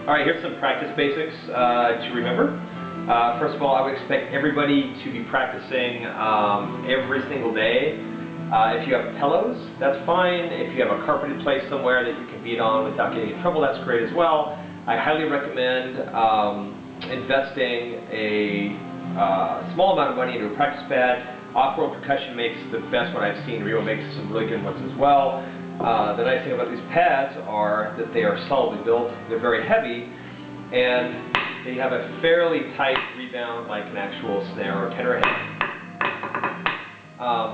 Alright, here's some practice basics to remember. First of all, I would expect everybody to be practicing every single day. If you have pillows, that's fine. If you have a carpeted place somewhere that you can beat on without getting in trouble, that's great as well. I highly recommend investing a small amount of money into a practice pad. Off-Road Percussion makes the best one I've seen. Rio makes some really good ones as well. The nice thing about these pads are that they are solidly built, they're very heavy, and they have a fairly tight rebound like an actual snare or tenor head.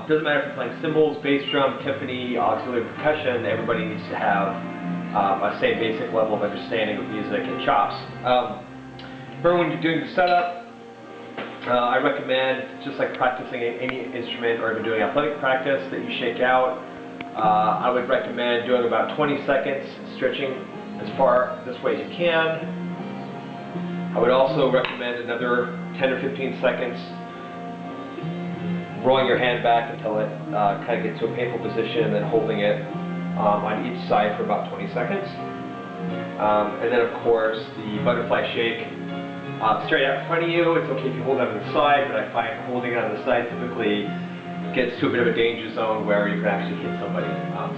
Doesn't matter if you're playing cymbals, bass drum, timpani, auxiliary percussion, everybody needs to have a same basic level of understanding of music and chops. For when you're doing the setup, I recommend, just like practicing any instrument or even doing athletic practice, that you shake out. I would recommend doing about 20 seconds, stretching as far this way as you can. I would also recommend another 10 or 15 seconds, rolling your hand back until it kind of gets to a painful position, and then holding it on each side for about 20 seconds. And then of course the butterfly shake straight out in front of you. It's okay if you hold it on the side, but I find holding it on the side typically gets to a bit of a danger zone where you can actually hit somebody.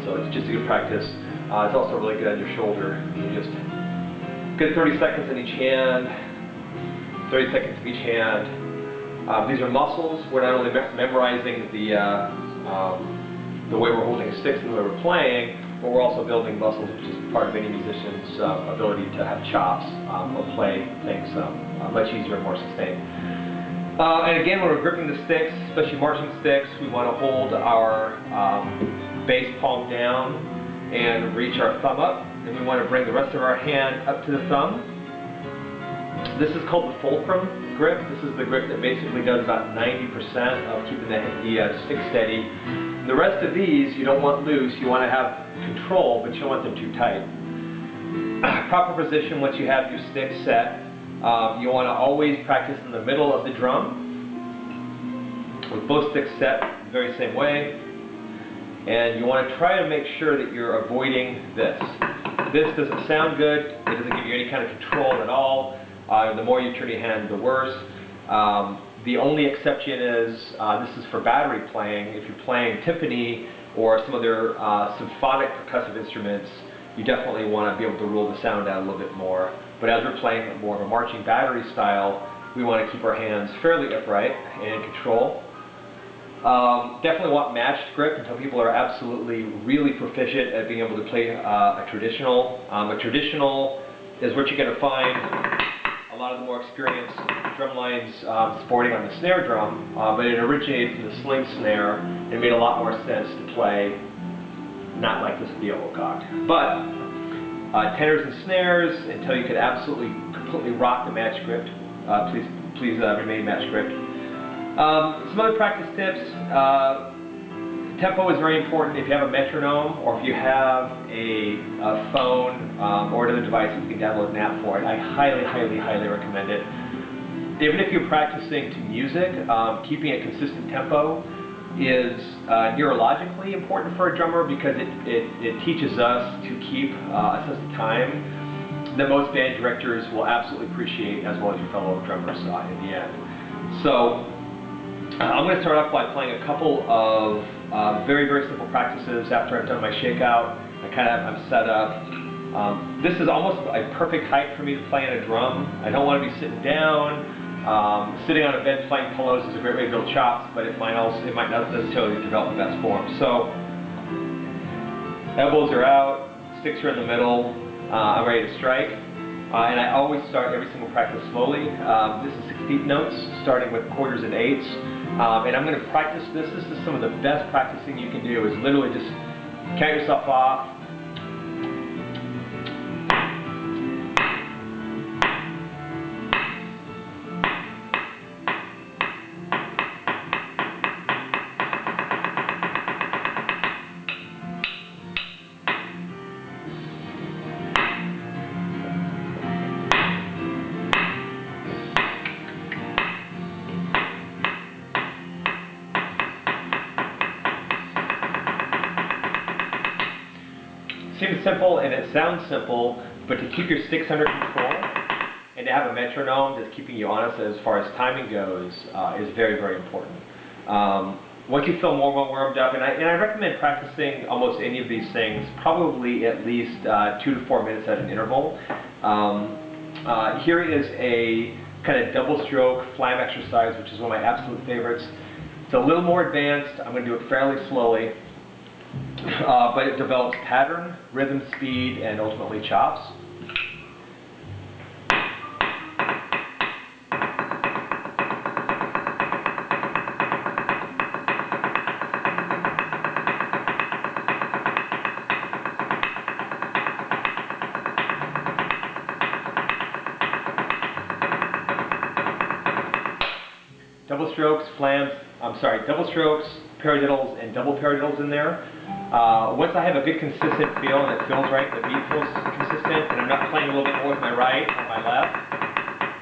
So it's just a good practice. It's also really good on your shoulder. You just get 30 seconds in each hand, 30 seconds of each hand. These are muscles. We're not only memorizing the way we're holding sticks and the way we're playing, but we're also building muscles, which is part of any musician's ability to have chops or play things much easier and more sustained. And again, when we're gripping the sticks, especially marching sticks, we want to hold our bass palm down and reach our thumb up, and we want to bring the rest of our hand up to the thumb. This is called the fulcrum grip. This is the grip that basically does about 90% of keeping the stick steady. The rest of these you don't want loose. You want to have control, but you don't want them too tight. Proper position once you have your stick set. You want to always practice in the middle of the drum with both sticks set the very same way, and you want to try to make sure that you're avoiding this. This doesn't sound good. It doesn't give you any kind of control at all. The more you turn your hand, the worse. The only exception is this is for battery playing. If you're playing timpani or some other symphonic percussive instruments, you definitely want to be able to rule the sound out a little bit more. But as we're playing more of a marching battery style, we want to keep our hands fairly upright and in control. Definitely want matched grip until people are absolutely really proficient at being able to play a traditional. A traditional is what you're going to find a lot of the more experienced drum lines sporting on the snare drum, but it originated from the sling snare and made a lot more sense to play not like this with the elbow cocked. But tenors and snares, until you can absolutely completely rock the match grip, please remain match gripped. Some other practice tips. Tempo is very important. If you have a metronome or if you have a phone or another device, you can download an app for it. I highly, highly, highly recommend it. Even if you're practicing to music, keeping a consistent tempo is neurologically important for a drummer, because it teaches us to keep a sense of time that most band directors will absolutely appreciate, as well as your fellow drummers in the end. So I'm going to start off by playing a couple of very, very simple practices. After I've done my shakeout, I'm set up. This is almost a perfect height for me to play on a drum. I don't want to be sitting down. Sitting on a bed playing pillows is a great way to build chops, but it might not necessarily develop the best form. So elbows are out, sticks are in the middle. I'm ready to strike. And I always start every single practice slowly. This is 16th notes, starting with quarters and eighths. And I'm going to practice this. This is some of the best practicing you can do, is literally just count yourself off. Seems simple and it sounds simple, but to keep your sticks under control and to have a metronome that's keeping you honest as far as timing goes is very, very important. Once you feel more warmed up, and I recommend practicing almost any of these things, probably at least 2 to 4 minutes at an interval. Here is a kind of double stroke flam exercise, which is one of my absolute favorites. It's a little more advanced. I'm going to do it fairly slowly, but it develops pattern, rhythm, speed, and ultimately chops. Double strokes, double strokes, paradiddles, and double paradiddles in there. Once I have a good consistent feel and it feels right, the beat feels consistent, and I'm not playing a little bit more with my right or my left,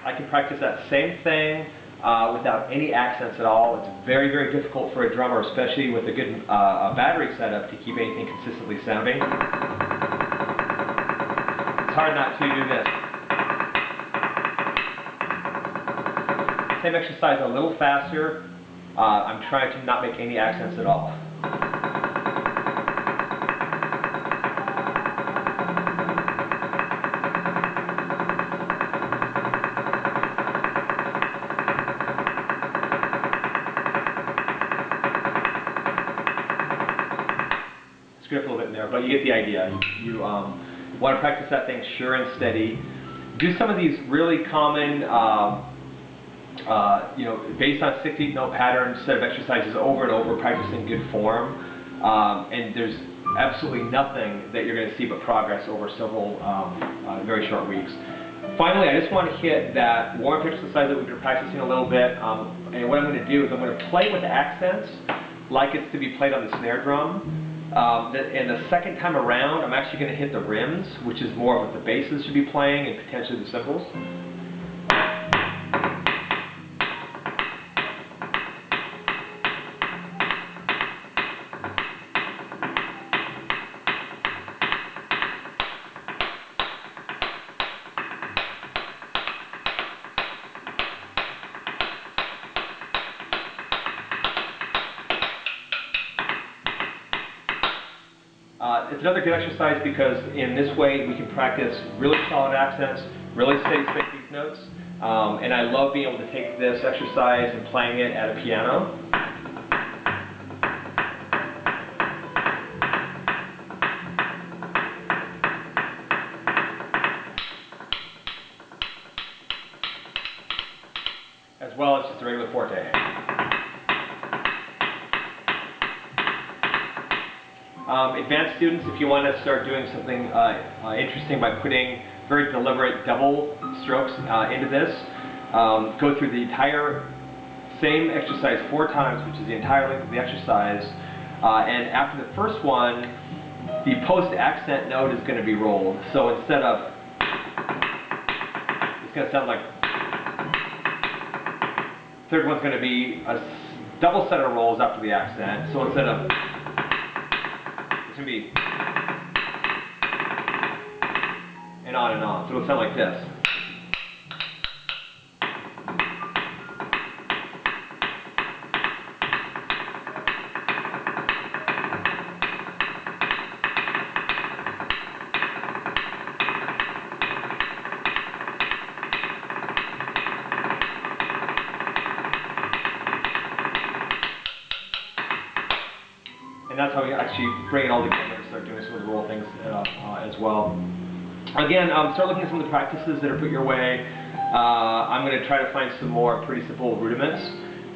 I can practice that same thing without any accents at all. It's very, very difficult for a drummer, especially with a good battery setup, to keep anything consistently sounding. It's hard not to do this. Same exercise a little faster. I'm trying to not make any accents at all. Screw up a little bit in there, but you get the idea. You want to practice that thing sure and steady. Do some of these really common based on 6/8 note pattern set of exercises over and over, practicing good form, and there's absolutely nothing that you're going to see but progress over several very short weeks. Finally, I just want to hit that warm-up exercise that we've been practicing a little bit, and what I'm going to do is I'm going to play with accents like it's to be played on the snare drum. And the second time around, I'm actually going to hit the rims, which is more of what the basses should be playing, and potentially the cymbals. It's another good exercise because in this way we can practice really solid accents, really steady 6/8 notes, and I love being able to take this exercise and playing it at a piano. As well as just a regular forte. Advanced students, if you want to start doing something interesting by putting very deliberate double strokes into this, go through the entire same exercise 4 times, which is the entire length of the exercise, and after the first one, the post-accent note is going to be rolled. So instead of, it's going to sound like, third one's going to be a double set of rolls after the accent. So instead of, it's going to be, and on. So it'll sound like this. And that's how we actually bring it all together and start doing some of the roll things as well. Again, start looking at some of the practices that are put your way. I'm going to try to find some more pretty simple rudiments.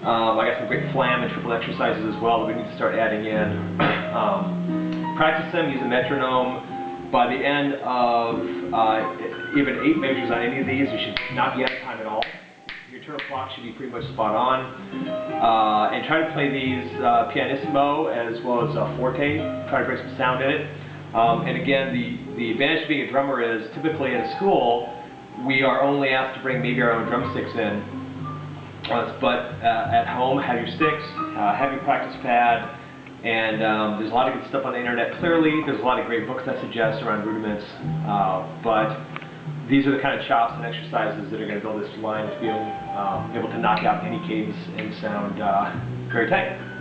I got some great flam and triple exercises as well that we need to start adding in. Practice them, use a metronome. By the end of even 8 measures on any of these, you should not be out of time at all. Your turtle clock should be pretty much spot on. And try to play these pianissimo as well as forte. Try to bring some sound in it. And again, the advantage of being a drummer is typically in a school, we are only asked to bring maybe our own drumsticks in. But at home, have your sticks, have your practice pad, And there's a lot of good stuff on the internet. Clearly, there's a lot of great books I suggest around rudiments, but these are the kind of chops and exercises that are going to build this line to be able to knock out any cadence and sound very tight.